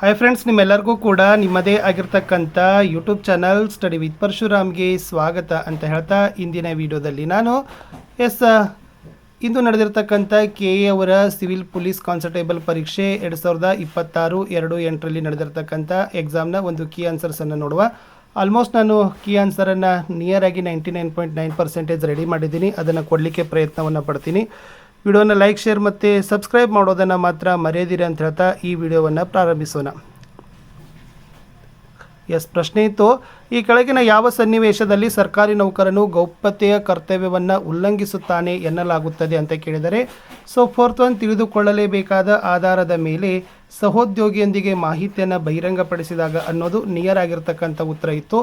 Hi friends, ನಿಮ್ಮೆಲ್ಲರಿಗೂ ಕೂಡ ನಿಮ್ಮದೇ ಆಗಿರ್ತಕ್ಕಂಥ ಯೂಟ್ಯೂಬ್ ಚಾನಲ್ ಸ್ಟಡಿ ವಿತ್ ಪರಶುರಾಮ್ಗೆ ಸ್ವಾಗತ ಅಂತ ಹೇಳ್ತಾ ಇಂದಿನ ವಿಡಿಯೋದಲ್ಲಿ ನಾನು ಇಂದು ನಡೆದಿರ್ತಕ್ಕಂಥ ಕೆ ಎ ಅವರ ಸಿವಿಲ್ ಪೊಲೀಸ್ ಕಾನ್ಸ್ಟೇಬಲ್ ಪರೀಕ್ಷೆ 2026-2-8ರಲ್ಲಿ ನಡೆದಿರ್ತಕ್ಕಂಥ ಎಕ್ಸಾಮ್ನ ಒಂದು ಕೀ ಆನ್ಸರ್ಸನ್ನು ನೋಡುವ. ಆಲ್ಮೋಸ್ಟ್ ನಾನು ಕೀ ಆನ್ಸರನ್ನು ನಿಯರ್ ಆಗಿ 99.9% ರೆಡಿ ಮಾಡಿದ್ದೀನಿ. ಅದನ್ನು ಕೊಡಲಿಕ್ಕೆ ಪ್ರಯತ್ನವನ್ನು ಪಡ್ತೀನಿ. ವಿಡಿಯೋನ ಲೈಕ್, ಶೇರ್ ಮತ್ತು ಸಬ್ಸ್ಕ್ರೈಬ್ ಮಾಡೋದನ್ನು ಮಾತ್ರ ಮರೆಯದಿರಿ ಅಂತ ಹೇಳ್ತಾ ಈ ವಿಡಿಯೋವನ್ನು ಪ್ರಾರಂಭಿಸೋಣ. ಪ್ರಶ್ನೆ ಇತ್ತು, ಈ ಕೆಳಗಿನ ಯಾವ ಸನ್ನಿವೇಶದಲ್ಲಿ ಸರ್ಕಾರಿ ನೌಕರನು ಗೌಪ್ಯತೆಯ ಕರ್ತವ್ಯವನ್ನು ಉಲ್ಲಂಘಿಸುತ್ತಾನೆ ಎನ್ನಲಾಗುತ್ತದೆ ಅಂತ ಕೇಳಿದರೆ, ಫೋರ್ತ್ ಒನ್, ತಿಳಿದುಕೊಳ್ಳಲೇಬೇಕಾದ ಆಧಾರದ ಮೇಲೆ ಸಹೋದ್ಯೋಗಿಯೊಂದಿಗೆ ಮಾಹಿತಿಯನ್ನು ಬಹಿರಂಗಪಡಿಸಿದಾಗ ಅನ್ನೋದು ನಿಯರ್ ಆಗಿರ್ತಕ್ಕಂಥ ಉತ್ತರ ಇತ್ತು.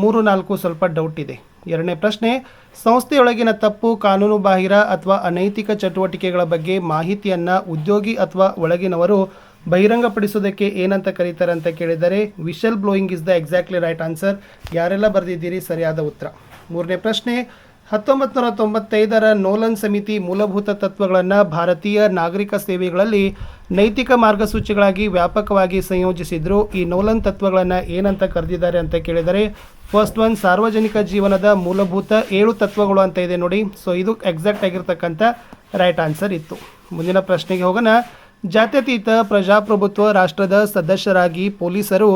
3-4 ಸ್ವಲ್ಪ ಡೌಟ್ ಇದೆ. ಎರಡನೇ ಪ್ರಶ್ನೆ, ಸಂಸ್ಥೆಯೊಳಗಿನ ತಪ್ಪು, ಕಾನೂನು ಬಾಹಿರ ಅಥವಾ ಅನೈತಿಕ ಚಟುವಟಿಕೆಗಳ ಬಗ್ಗೆ ಮಾಹಿತಿಯನ್ನು ಉದ್ಯೋಗಿ ಅಥವಾ ಒಳಗಿನವರು ಬಹಿರಂಗಪಡಿಸೋದಕ್ಕೆ ಏನಂತ ಕರೀತಾರೆ ಅಂತ ಕೇಳಿದರೆ, whistle blowing is the exactly right answer. ಯಾರೆಲ್ಲ ಬರೆದಿದ್ದೀರಿ ಸರಿಯಾದ ಉತ್ತರ. ಮೂರನೇ ಪ್ರಶ್ನೆ, 1995ರ ನೋಲನ್ ಸಮಿತಿ ಮೂಲಭೂತ ತತ್ವಗಳನ್ನು ಭಾರತೀಯ ನಾಗರಿಕ ಸೇವೆಗಳಲ್ಲಿ ನೈತಿಕ ಮಾರ್ಗಸೂಚಿಗಳಾಗಿ ವ್ಯಾಪಕವಾಗಿ ಸಂಯೋಜಿಸಿದ್ರು. ಈ ನೋಲನ್ ತತ್ವಗಳನ್ನು ಏನಂತ ಕರೆದಿದ್ದಾರೆ ಅಂತ ಕೇಳಿದರೆ, ಫಸ್ಟ್ ಒನ್, ಸಾರ್ವಜನಿಕ ಜೀವನದ ಮೂಲಭೂತ 7 ತತ್ವಗಳು ಅಂತ ಇದೆ ನೋಡಿ. ಇದು ಎಕ್ಸಾಕ್ಟ್ ಆಗಿರ್ತಕ್ಕಂಥ ರೈಟ್ ಆನ್ಸರ್ ಇತ್ತು. ಮುಂದಿನ ಪ್ರಶ್ನೆಗೆ ಹೋಗೋಣ. ಜಾತ್ಯತೀತ ಪ್ರಜಾಪ್ರಭುತ್ವ ರಾಷ್ಟ್ರದ ಸದಸ್ಯರಾಗಿ ಪೊಲೀಸರು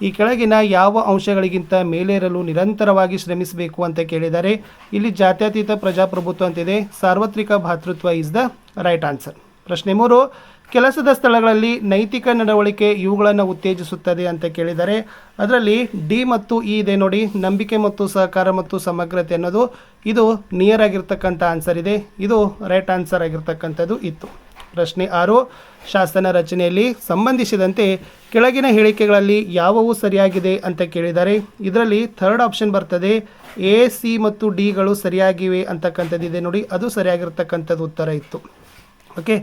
ಈ ಕೆಳಗಿನ ಯಾವ ಅಂಶಗಳಿಗಿಂತ ಮೇಲೇರಲು ನಿರಂತರವಾಗಿ ಶ್ರಮಿಸಬೇಕು ಅಂತ ಕೇಳಿದ್ದಾರೆ. ಇಲ್ಲಿ ಜಾತ್ಯತೀತ ಪ್ರಜಾಪ್ರಭುತ್ವ ಅಂತಿದೆ. ಸಾರ್ವತ್ರಿಕ ಭ್ರಾತೃತ್ವ ಇಸ್ ದ ರೈಟ್ ಆನ್ಸರ್. ಪ್ರಶ್ನೆ 3, ಕೆಲಸದ ಸ್ಥಳಗಳಲ್ಲಿ ನೈತಿಕ ನಡವಳಿಕೆ ಇವುಗಳನ್ನು ಉತ್ತೇಜಿಸುತ್ತದೆ ಅಂತ ಕೇಳಿದರೆ, ಅದರಲ್ಲಿ ಡಿ ಮತ್ತು ಇ ಇದೆ ನೋಡಿ. ನಂಬಿಕೆ ಮತ್ತು ಸಹಕಾರ ಮತ್ತು ಸಮಗ್ರತೆ ಅನ್ನೋದು ಇದು ನಿಯರ್ ಆಗಿರ್ತಕ್ಕಂಥ ಆನ್ಸರ್ ಇದೆ. ಇದು ರೈಟ್ ಆನ್ಸರ್ ಆಗಿರ್ತಕ್ಕಂಥದ್ದು ಇತ್ತು. ಪ್ರಶ್ನೆ 6, ಶಾಸನ ರಚನೆಯಲ್ಲಿ ಸಂಬಂಧಿಸಿದಂತೆ ಕೆಳಗಿನ ಹೇಳಿಕೆಗಳಲ್ಲಿ ಯಾವುವು ಸರಿಯಾಗಿದೆ ಅಂತ ಕೇಳಿದ್ದಾರೆ. ಇದರಲ್ಲಿ ಥರ್ಡ್ ಆಪ್ಷನ್ ಬರ್ತದೆ. ಎ, ಸಿ ಮತ್ತು ಡಿಗಳು ಸರಿಯಾಗಿವೆ ಅಂತಕ್ಕಂಥದ್ದಿದೆ ನೋಡಿ. ಅದು ಸರಿಯಾಗಿರ್ತಕ್ಕಂಥದ್ದು ಉತ್ತರ ಇತ್ತು. ಓಕೆ,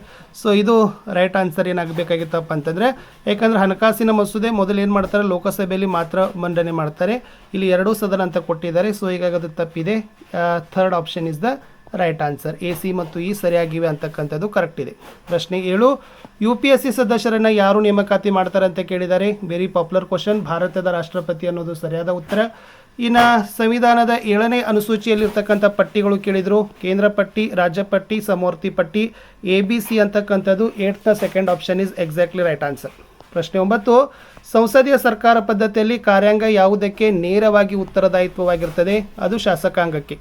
ಇದು ರೈಟ್ ಆನ್ಸರ್ ಏನಾಗಬೇಕಾಗಿತ್ತಪ್ಪ ಅಂತಂದರೆ, ಯಾಕಂದರೆ ಹಣಕಾಸಿನ ಮಸೂದೆ ಮೊದಲು ಏನು ಮಾಡ್ತಾರೆ, ಲೋಕಸಭೆಯಲ್ಲಿ ಮಾತ್ರ ಮಂಡನೆ ಮಾಡ್ತಾರೆ. ಇಲ್ಲಿ 2 ಸದನ ಅಂತ ಕೊಟ್ಟಿದ್ದಾರೆ. ಹೀಗಾಗಿ ಅದು ತಪ್ಪಿದೆ. Third option is the right answer. A, C ಮತ್ತು ಇ ಸರಿಯಾಗಿವೆ ಅಂತಕ್ಕಂಥದ್ದು ಕರೆಕ್ಟ್ ಇದೆ. ಪ್ರಶ್ನೆ 7, UPSC ಸದಸ್ಯರನ್ನು ಯಾರು ನೇಮಕಾತಿ ಮಾಡ್ತಾರೆ ಅಂತ ಕೇಳಿದ್ದಾರೆ. Very popular question. ಭಾರತದ ರಾಷ್ಟ್ರಪತಿ ಅನ್ನೋದು ಸರಿಯಾದ ಉತ್ತರ. ಇನ್ನು ಸಂವಿಧಾನದ 7ನೇ ಅನುಸೂಚಿಯಲ್ಲಿರ್ತಕ್ಕಂಥ ಪಟ್ಟಿಗಳು ಕೇಳಿದರು. ಕೇಂದ್ರ ಪಟ್ಟಿ, ರಾಜ್ಯ ಪಟ್ಟಿ, ಸಮವರ್ತಿ ಪಟ್ಟಿ, ABC ಅಂತಕ್ಕಂಥದ್ದು 8th second option is exactly right answer. ಪ್ರಶ್ನೆ 9, ಸಂಸದೀಯ ಸರ್ಕಾರ ಪದ್ಧತಿಯಲ್ಲಿ ಕಾರ್ಯಾಂಗ ಯಾವುದಕ್ಕೆ ನೇರವಾಗಿ ಉತ್ತರದಾಯಿತ್ವವಾಗಿರ್ತದೆ? ಅದು ಶಾಸಕಾಂಗಕ್ಕೆ.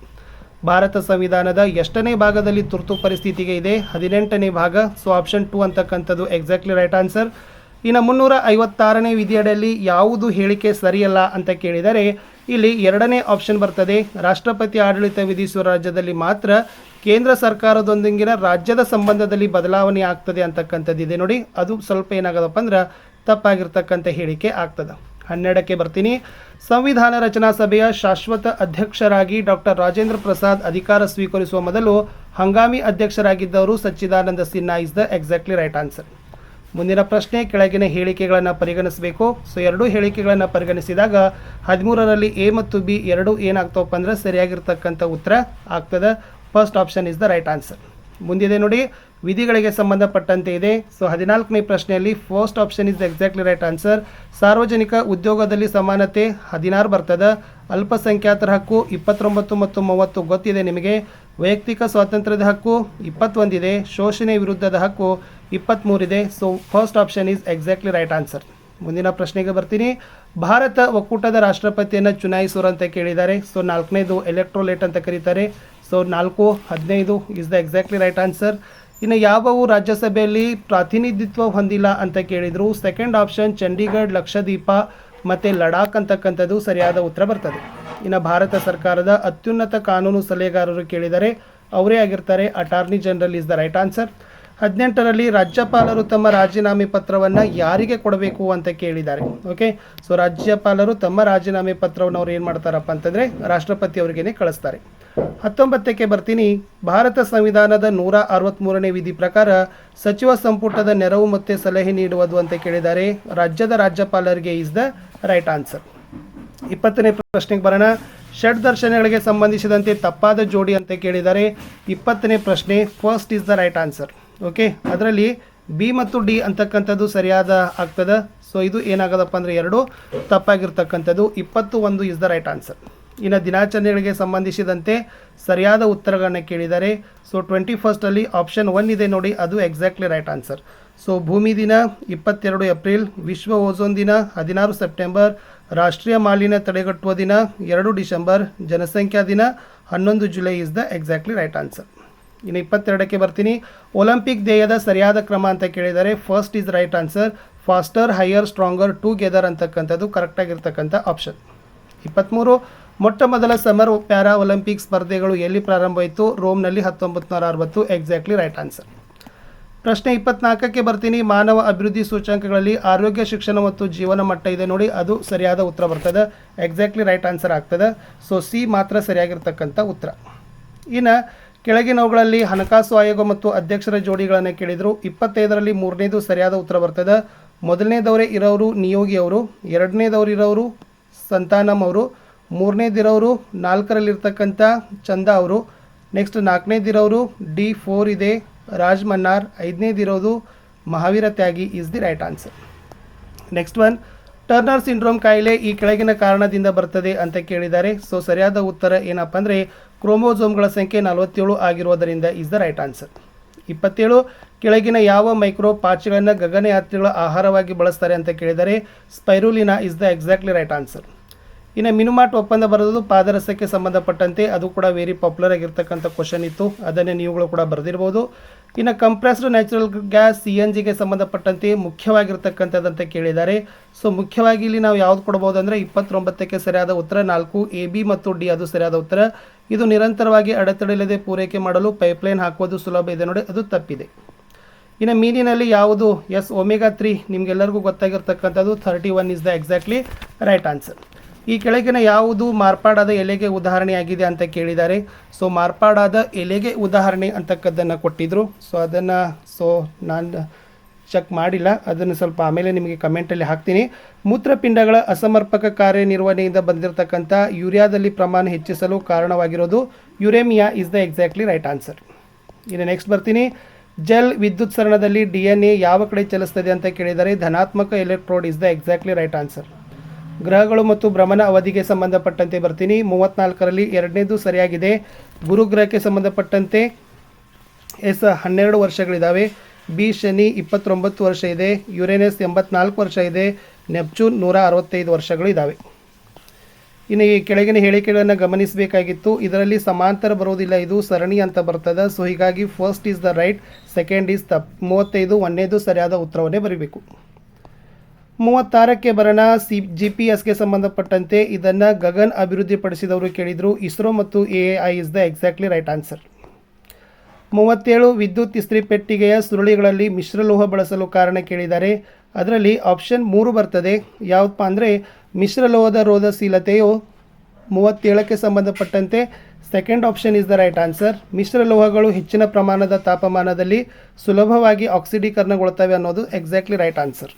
ಭಾರತ ಸಂವಿಧಾನದ ಎಷ್ಟನೇ ಭಾಗದಲ್ಲಿ ತುರ್ತು ಪರಿಸ್ಥಿತಿಗೆ ಇದೆ? 18ನೇ ಭಾಗ. ಆಪ್ಷನ್ 2 ಅಂತಕ್ಕಂಥದ್ದು ಎಕ್ಸಾಕ್ಟ್ಲಿ ರೈಟ್ ಆನ್ಸರ್. ಇನ್ನು 356ನೇ ವಿಧಿಯಡಿಯಲ್ಲಿ ಯಾವುದು ಹೇಳಿಕೆ ಸರಿಯಲ್ಲ ಅಂತ ಕೇಳಿದರೆ, ಇಲ್ಲಿ 2ನೇ ಆಪ್ಷನ್ ಬರ್ತದೆ. ರಾಷ್ಟ್ರಪತಿ ಆಡಳಿತ ವಿಧಿಸುವ ರಾಜ್ಯದಲ್ಲಿ ಮಾತ್ರ ಕೇಂದ್ರ ಸರ್ಕಾರದೊಂದಿಗಿನ ರಾಜ್ಯದ ಸಂಬಂಧದಲ್ಲಿ ಬದಲಾವಣೆ ಆಗ್ತದೆ ಅಂತಕ್ಕಂಥದ್ದಿದೆ ನೋಡಿ. ಅದು ಸ್ವಲ್ಪ ಏನಾಗೋದಪ್ಪ ಅಂದ್ರೆ ತಪ್ಪಾಗಿರ್ತಕ್ಕಂಥ ಹೇಳಿಕೆ ಆಗ್ತದೆ. 12ಕ್ಕೆ ಬರ್ತೀನಿ. ಸಂವಿಧಾನ ರಚನಾ ಸಭೆಯ ಶಾಶ್ವತ ಅಧ್ಯಕ್ಷರಾಗಿ ಡಾಕ್ಟರ್ ರಾಜೇಂದ್ರ ಪ್ರಸಾದ್ ಅಧಿಕಾರ ಸ್ವೀಕರಿಸುವ ಮೊದಲು ಹಂಗಾಮಿ ಅಧ್ಯಕ್ಷರಾಗಿದ್ದವರು Sachchidananda Sinha is the exactly right answer. ಮುಂದಿನ ಪ್ರಶ್ನೆ, ಕೆಳಗಿನ ಹೇಳಿಕೆಗಳನ್ನು ಪರಿಗಣಿಸಬೇಕು. 2 ಹೇಳಿಕೆಗಳನ್ನು ಪರಿಗಣಿಸಿದಾಗ 13ರಲ್ಲಿ ಎ ಮತ್ತು ಬಿ 2 ಏನಾಗ್ತವಪ್ಪ ಅಂದ್ರೆ ಸರಿಯಾಗಿರ್ತಕ್ಕಂಥ ಉತ್ತರ ಆಗ್ತದೆ. First option is the right answer. ಮುಂದಿದೆ ನೋಡಿ, ವಿಧಿಗಳಿಗೆ ಸಂಬಂಧಪಟ್ಟಂತೆ ಇದೆ. 14ನೇ ಪ್ರಶ್ನೆಯಲ್ಲಿ first option is the exactly right answer. ಸಾರ್ವಜನಿಕ ಉದ್ಯೋಗದಲ್ಲಿ ಸಮಾನತೆ 16 ಬರ್ತದೆ. ಅಲ್ಪಸಂಖ್ಯಾತರ ಹಕ್ಕು 29 ಮತ್ತು 30 ಗೊತ್ತಿದೆ ನಿಮಗೆ. ವೈಯಕ್ತಿಕ ಸ್ವಾತಂತ್ರ್ಯದ ಹಕ್ಕು 21 ಇದೆ. ಶೋಷಣೆ ವಿರುದ್ಧದ ಹಕ್ಕು 23 ಇದೆ. First option is exactly right answer. ಮುಂದಿನ ಪ್ರಶ್ನೆಗೆ ಬರ್ತೀನಿ. ಭಾರತ ಒಕ್ಕೂಟದ ರಾಷ್ಟ್ರಪತಿಯನ್ನು ಚುನಾಯಿಸೋರು ಅಂತ ಕೇಳಿದ್ದಾರೆ. 4ನೇದು ಎಲೆಕ್ಟ್ರೋಲೇಟ್ ಅಂತ ಕರೀತಾರೆ. 4, 15 is the exactly right answer. ಇನ್ನು ಯಾವುವು ರಾಜ್ಯಸಭೆಯಲ್ಲಿ ಪ್ರಾತಿನಿಧಿತ್ವ ಹೊಂದಿಲ್ಲ ಅಂತ ಕೇಳಿದರು. ಸೆಕೆಂಡ್ ಆಪ್ಷನ್ ಚಂಡೀಗಢ, ಲಕ್ಷದ್ವೀಪ ಮತ್ತು ಲಡಾಖ್ ಅಂತಕ್ಕಂಥದ್ದು ಸರಿಯಾದ ಉತ್ತರ ಬರ್ತದೆ. ಇನ್ನು ಭಾರತ ಸರ್ಕಾರದ ಅತ್ಯುನ್ನತ ಕಾನೂನು ಸಲಹೆಗಾರರು ಕೇಳಿದರೆ ಅವರೇ ಆಗಿರ್ತಾರೆ. Attorney general is the right answer. 18ರಲ್ಲಿ ರಾಜ್ಯಪಾಲರು ತಮ್ಮ ರಾಜೀನಾಮೆ ಪತ್ರವನ್ನು ಯಾರಿಗೆ ಕೊಡಬೇಕು ಅಂತ ಕೇಳಿದ್ದಾರೆ. ಓಕೆ, ರಾಜ್ಯಪಾಲರು ತಮ್ಮ ರಾಜೀನಾಮೆ ಪತ್ರವನ್ನು ಅವ್ರು ಏನು ಮಾಡ್ತಾರಪ್ಪ ಅಂತಂದರೆ ರಾಷ್ಟ್ರಪತಿ ಅವರಿಗೇನೆ ಕಳಿಸ್ತಾರೆ. 19ಕ್ಕೆ ಬರ್ತೀನಿ. ಭಾರತ ಸಂವಿಧಾನದ 163ನೇ ವಿಧಿ ಪ್ರಕಾರ ಸಚಿವ ಸಂಪುಟದ ನೆರವು ಮತ್ತು ಸಲಹೆ ನೀಡುವುದು ಅಂತ ಕೇಳಿದ್ದಾರೆ. ರಾಜ್ಯದ ರಾಜ್ಯಪಾಲರಿಗೆ ಇಸ್ ದ ರೈಟ್ ಆನ್ಸರ್. 20ನೇ ಪ್ರಶ್ನೆಗೆ ಬರೋಣ. ಷಡ್ ದರ್ಶನಗಳಿಗೆ ಸಂಬಂಧಿಸಿದಂತೆ ತಪ್ಪಾದ ಜೋಡಿ ಅಂತ ಕೇಳಿದ್ದಾರೆ. 20ನೇ ಪ್ರಶ್ನೆ first is the right answer. Okay, ಅದರಲ್ಲಿ ಬಿ ಮತ್ತು ಡಿ ಅಂತಕ್ಕಂಥದ್ದು ಸರಿಯಾದ ಆಗ್ತದೆ. ಸೊ ಇದು ಏನಾಗೋದಪ್ಪ ಅಂದರೆ 2 ತಪ್ಪಾಗಿರ್ತಕ್ಕಂಥದ್ದು. 21 ಇಸ್ ದ ರೈಟ್ ಆನ್ಸರ್. ಇನ್ನು ದಿನಾಚರಣೆಗಳಿಗೆ ಸಂಬಂಧಿಸಿದಂತೆ ಸರಿಯಾದ ಉತ್ತರಗಳನ್ನು ಕೇಳಿದ್ದಾರೆ. ಸೊ 21ರಲ್ಲಿ ಆಪ್ಷನ್ 1 ಇದೆ ನೋಡಿ, ಅದು ಎಕ್ಸಾಕ್ಟ್ಲಿ ರೈಟ್ ಆನ್ಸರ್. ಸೊ ಭೂಮಿ ದಿನ 22 ಏಪ್ರಿಲ್, ವಿಶ್ವ ಓಝೋನ್ ದಿನ 16 ಸೆಪ್ಟೆಂಬರ್, ರಾಷ್ಟ್ರೀಯ ಮಾಲಿನ್ಯ ತಡೆಗಟ್ಟುವ ದಿನ 2 ಡಿಸೆಂಬರ್, ಜನಸಂಖ್ಯಾ ದಿನ 11 July is the exactly right answer. ಇನ್ನು 22ಕ್ಕೆ ಬರ್ತೀನಿ. ಒಲಿಂಪಿಕ್ ಧ್ಯೇಯದ ಸರಿಯಾದ ಕ್ರಮ ಅಂತ ಕೇಳಿದ್ದಾರೆ. First is right answer. Faster, higher, stronger, together ಅಂತಕ್ಕಂಥದ್ದು ಕರೆಕ್ಟಾಗಿರ್ತಕ್ಕಂಥ ಆಪ್ಷನ್. 23 ಮೊಟ್ಟ ಮೊದಲ ಸಮರ್ ಪ್ಯಾರಾ ಒಲಿಂಪಿಕ್ ಸ್ಪರ್ಧೆಗಳು ಎಲ್ಲಿ ಪ್ರಾರಂಭವಾಯಿತು? ರೋಮ್ನಲ್ಲಿ 1960. Exactly right answer. ಪ್ರಶ್ನೆ 24ಕ್ಕೆ ಬರ್ತೀನಿ. ಮಾನವ ಅಭಿವೃದ್ಧಿ ಸೂಚ್ಯಂಕಗಳಲ್ಲಿ ಆರೋಗ್ಯ, ಶಿಕ್ಷಣ ಮತ್ತು ಜೀವನ ಮಟ್ಟ ಇದೆ ನೋಡಿ, ಅದು ಸರಿಯಾದ ಉತ್ತರ ಬರ್ತದೆ. ಎಕ್ಸಾಕ್ಟ್ಲಿ ರೈಟ್ ಆನ್ಸರ್ ಆಗ್ತದೆ. ಸೊ ಸಿ ಮಾತ್ರ ಸರಿಯಾಗಿರ್ತಕ್ಕಂಥ ಉತ್ತರ. ಇನ್ನು ಕೆಳಗಿನವುಗಳಲ್ಲಿ ಹಣಕಾಸು ಆಯೋಗ ಮತ್ತು ಅಧ್ಯಕ್ಷರ ಜೋಡಿಗಳನ್ನು ಕೇಳಿದರು. 25ರಲ್ಲಿ 3ನೇದು ಸರಿಯಾದ ಉತ್ತರ ಬರ್ತದೆ. ಮೊದಲನೇದವರೇ ಇರೋರು ನಿಯೋಗಿ ಅವರು, ಎರಡನೇದವ್ರು ಇರೋರು ಸಂತಾನಮ್ ಅವರು, ಮೂರನೇದಿರೋರು 4ರಲ್ಲಿರ್ತಕ್ಕಂಥ ಚಂದ ಅವರು, ನೆಕ್ಸ್ಟ್ 4ನೇದಿರೋರು D4 ಇದೆ ರಾಜ್ ಮನ್ನಾರ್, 5ನೇದಿರೋದು Mahavir Tyagi is the right answer. Next one, Turner syndrome ಕಾಯಿಲೆ ಈ ಕೆಳಗಿನ ಕಾರಣದಿಂದ ಬರ್ತದೆ ಅಂತ ಕೇಳಿದ್ದಾರೆ. ಸೊ ಸರಿಯಾದ ಉತ್ತರ ಏನಪ್ಪ ಅಂದರೆ ಕ್ರೋಮೋಸೋಮ್ಗಳ ಸಂಖ್ಯೆ 47 ಆಗಿರುವುದರಿಂದ ಇಸ್ ದ ರೈಟ್ ಆನ್ಸರ್. 27 ಕೆಳಗಿನ ಯಾವ ಮೈಕ್ರೋ ಪಾಚಿಗಳನ್ನು ಗಗನಯಾತ್ರಿಗಳ ಆಹಾರವಾಗಿ ಬಳಸ್ತಾರೆ ಅಂತ ಕೇಳಿದರೆ spirulina is the exactly right answer. ಇನ್ನು ಮಿನುಮಾಟ್ ಒಪ್ಪಂದ ಬರೆದು ಪಾದರಸಕ್ಕೆ ಸಂಬಂಧಪಟ್ಟಂತೆ ಅದು ಕೂಡ ವೆರಿ ಪಾಪ್ಯುಲರ್ ಆಗಿರ್ತಕ್ಕಂಥ ಕ್ವಶನ್ ಇತ್ತು, ಅದನ್ನೇ ನೀವುಗಳು ಕೂಡ ಬರೆದಿರ್ಬೋದು. ಇನ್ನು ಕಂಪ್ರೆಸ್ಡ್ ನ್ಯಾಚುರಲ್ ಗ್ಯಾಸ್ CNGಗೆ ಸಂಬಂಧಪಟ್ಟಂತೆ ಮುಖ್ಯವಾಗಿರ್ತಕ್ಕಂಥದ್ದಂತ ಕೇಳಿದ್ದಾರೆ. ಸೊ ಮುಖ್ಯವಾಗಿ ಇಲ್ಲಿ ನಾವು ಯಾವ್ದು ಕೊಡ್ಬೋದು ಅಂದರೆ 29ಕ್ಕೆ ಸರಿಯಾದ ಉತ್ತರ 4 A, B ಮತ್ತು D ಅದು ಸರಿಯಾದ ಉತ್ತರ. ಇದು ನಿರಂತರವಾಗಿ ಅಡೆತಡೆಯಿಲ್ಲದೆ ಪೂರೈಕೆ ಮಾಡಲು ಪೈಪ್ಲೈನ್ ಹಾಕುವುದು ಸುಲಭ ಇದೆ ನೋಡಿ, ಅದು ತಪ್ಪಿದೆ. ಇನ್ನು ಮೀನಿನಲ್ಲಿ ಯಾವುದು? ಎಸ್, ಒಮೆಗಾ 3 ನಿಮಗೆಲ್ಲರಿಗೂ ಗೊತ್ತಾಗಿರ್ತಕ್ಕಂಥದ್ದು 31 is the exactly right answer. ಈ ಕೆಳಗಿನ ಯಾವುದು ಮಾರ್ಪಾಡಾದ ಎಲೆಗೆ ಉದಾಹರಣೆಯಾಗಿದೆ ಅಂತ ಕೇಳಿದ್ದಾರೆ. ಸೊ ಮಾರ್ಪಾಡಾದ ಎಲೆಗೆ ಉದಾಹರಣೆ ಅಂತಕ್ಕದ್ದನ್ನು ಕೊಟ್ಟಿದ್ದರು. ಸೊ ನಾನು ಚೆಕ್ ಮಾಡಿಲ್ಲ, ಅದನ್ನು ಸ್ವಲ್ಪ ಆಮೇಲೆ ನಿಮಗೆ ಕಮೆಂಟಲ್ಲಿ ಹಾಕ್ತೀನಿ. ಮೂತ್ರಪಿಂಡಗಳ ಅಸಮರ್ಪಕ ಕಾರ್ಯನಿರ್ವಹಣೆಯಿಂದ ಬಂದಿರತಕ್ಕಂಥ ಯೂರಿಯಾದಲ್ಲಿ ಪ್ರಮಾಣ ಹೆಚ್ಚಿಸಲು ಕಾರಣವಾಗಿರೋದು uraemia is the exactly right answer. ಇನ್ನು ನೆಕ್ಸ್ಟ್ ಬರ್ತೀನಿ. ಜೆಲ್ ವಿದ್ಯುತ್ ಸರಣದಲ್ಲಿ DNA ಯಾವ ಕಡೆ ಚಲಿಸ್ತದೆ ಅಂತ ಕೇಳಿದರೆ ಧನಾತ್ಮಕ electrode is the exactly right answer. ಗ್ರಹಗಳು ಮತ್ತು ಭ್ರಮಣ ಅವಧಿಗೆ ಸಂಬಂಧಪಟ್ಟಂತೆ ಬರ್ತೀನಿ. 34ರಲ್ಲಿ 2ನೇದು ಸರಿಯಾಗಿದೆ. ಗುರುಗ್ರಹಕ್ಕೆ ಸಂಬಂಧಪಟ್ಟಂತೆ ಎಸ್ 12 ವರ್ಷಗಳಿದ್ದಾವೆ. B ಶನಿ 29 ವರ್ಷ ಇದೆ. ಯುರೇನಸ್ 84 ವರ್ಷ ಇದೆ. ನೆಪ್ಚೂನ್ 165 ವರ್ಷಗಳು ಇದ್ದಾವೆ. ಇನ್ನು ಈ ಕೆಳಗಿನ ಹೇಳಿಕೆಗಳನ್ನು ಗಮನಿಸಬೇಕಾಗಿತ್ತು. ಇದರಲ್ಲಿ ಸಮಾಂತರ ಬರೋದಿಲ್ಲ, ಇದು ಸರಣಿ ಅಂತ ಬರ್ತದೆ. ಸೊ ಹೀಗಾಗಿ first is the right, second is ತಪ್. 35 ಒಂದನೇದು ಸರಿಯಾದ ಉತ್ತರವನ್ನೇ ಬರೀಬೇಕು. 36ಕ್ಕೆ ಬರೋಣ. GPS ಸಂಬಂಧಪಟ್ಟಂತೆ ಇದನ್ನು ಗಗನ್ ಅಭಿವೃದ್ಧಿಪಡಿಸಿದವರು ಕೇಳಿದರು. ಇಸ್ರೋ ಮತ್ತು AAI is the exactly right answer. 37 ವಿದ್ಯುತ್ ಇಸ್ತ್ರಿ ಪೆಟ್ಟಿಗೆಯ ಸುರುಳಿಗಳಲ್ಲಿ ಮಿಶ್ರಲೋಹ ಬಳಸಲು ಕಾರಣ ಕೇಳಿದ್ದಾರೆ. ಅದರಲ್ಲಿ ಆಪ್ಷನ್ 3 ಬರ್ತದೆ. ಯಾವುದಪ್ಪ ಅಂದರೆ ಮಿಶ್ರಲೋಹದ ರೋಧಶೀಲತೆಯು 37ಕ್ಕೆ ಸಂಬಂಧಪಟ್ಟಂತೆ second option is the right answer. ಮಿಶ್ರಲೋಹಗಳು ಹೆಚ್ಚಿನ ಪ್ರಮಾಣದ ತಾಪಮಾನದಲ್ಲಿ ಸುಲಭವಾಗಿ ಆಕ್ಸಿಡೀಕರಣಗೊಳ್ತವೆ ಅನ್ನೋದು ಎಕ್ಸಾಕ್ಟ್ಲಿ ರೈಟ್ ಆನ್ಸರ್.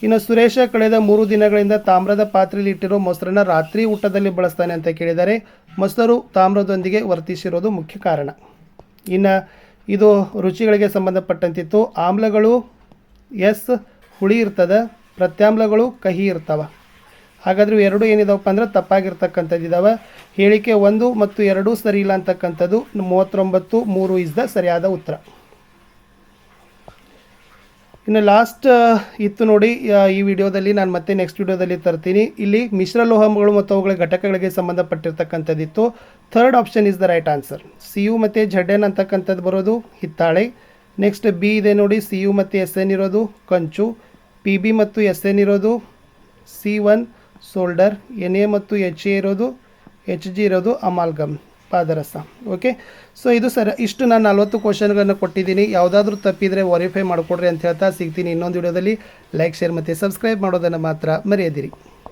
ಇನ್ನು ಸುರೇಶ ಕಳೆದ 3 ದಿನಗಳಿಂದ ತಾಮ್ರದ ಪಾತ್ರೆಯಲ್ಲಿ ಇಟ್ಟಿರೋ ಮೊಸರನ್ನು ರಾತ್ರಿ ಊಟದಲ್ಲಿ ಬಳಸ್ತಾನೆ ಅಂತ ಕೇಳಿದ್ದಾರೆ. ಮೊಸರು ತಾಮ್ರದೊಂದಿಗೆ ವರ್ತಿಸಿರೋದು ಮುಖ್ಯ ಕಾರಣ. ಇನ್ನು ಇದು ರುಚಿಗಳಿಗೆ ಸಂಬಂಧಪಟ್ಟಂತಿತ್ತು. ಆಮ್ಲಗಳು ಎಸ್ ಹುಳಿ ಇರ್ತದೆ, ಪ್ರತ್ಯಾಮ್ಲಗಳು ಕಹಿ ಇರ್ತವೆ. ಹಾಗಾದರೆ ಎರಡು ಏನಿದಾವಪ್ಪ ಅಂದ್ರೆ ತಪ್ಪಾಗಿರ್ತಕ್ಕಂಥದ್ದು ಇದ್ದಾವೆ. ಹೇಳಿಕೆ 1 ಮತ್ತು 2 ಸರಿ ಇಲ್ಲ ಅಂತಕ್ಕಂಥದ್ದು. 39 3 ಇಸ್ ದ ಸರಿಯಾದ ಉತ್ತರ. ಇನ್ನು ಲಾಸ್ಟ್ ಇತ್ತು ನೋಡಿ ಈ ವಿಡಿಯೋದಲ್ಲಿ, ನಾನು ಮತ್ತೆ ನೆಕ್ಸ್ಟ್ ವಿಡಿಯೋದಲ್ಲಿ ತರ್ತೀನಿ. ಇಲ್ಲಿ ಮಿಶ್ರಲೋಹಗಳು ಮತ್ತು ಅವುಗಳ ಘಟಕಗಳಿಗೆ ಸಂಬಂಧಪಟ್ಟಿರ್ತಕ್ಕಂಥದ್ದಿತ್ತು. Third option is the right answer. Cu ಮತ್ತು Zn ಅಂತಕ್ಕಂಥದ್ದು ಬರೋದು ಹಿತ್ತಾಳೆ. ನೆಕ್ಸ್ಟ್ B ಇದೆ ನೋಡಿ, Cu ಮತ್ತು Sn ಇರೋದು ಕಂಚು, Pb ಮತ್ತು Sn ಇರೋದು C1 ಸೋಲ್ಡರ್, Na ಮತ್ತು Ha ಇರೋದು Hg ಇರೋದು ಅಮಾಲ್ಗಮ್ ಪಾದರಸ. ಓಕೆ, ಸೊ ಇದು ಇಷ್ಟು ನಾನು 40 ಕ್ವಶನ್ಗಳನ್ನು ಕೊಟ್ಟಿದ್ದೀನಿ. ಯಾವುದಾದ್ರೂ ತಪ್ಪಿದರೆ ವೆರಿಫೈ ಮಾಡಿಕೊಡ್ರಿ ಅಂತ ಹೇಳ್ತಾ ಸಿಗ್ತೀನಿ ಇನ್ನೊಂದು ವಿಡಿಯೋದಲ್ಲಿ. ಲೈಕ್, ಶೇರ್ ಮತ್ತು ಸಬ್ಸ್ಕ್ರೈಬ್ ಮಾಡೋದನ್ನು ಮಾತ್ರ ಮರೆಯದಿರಿ.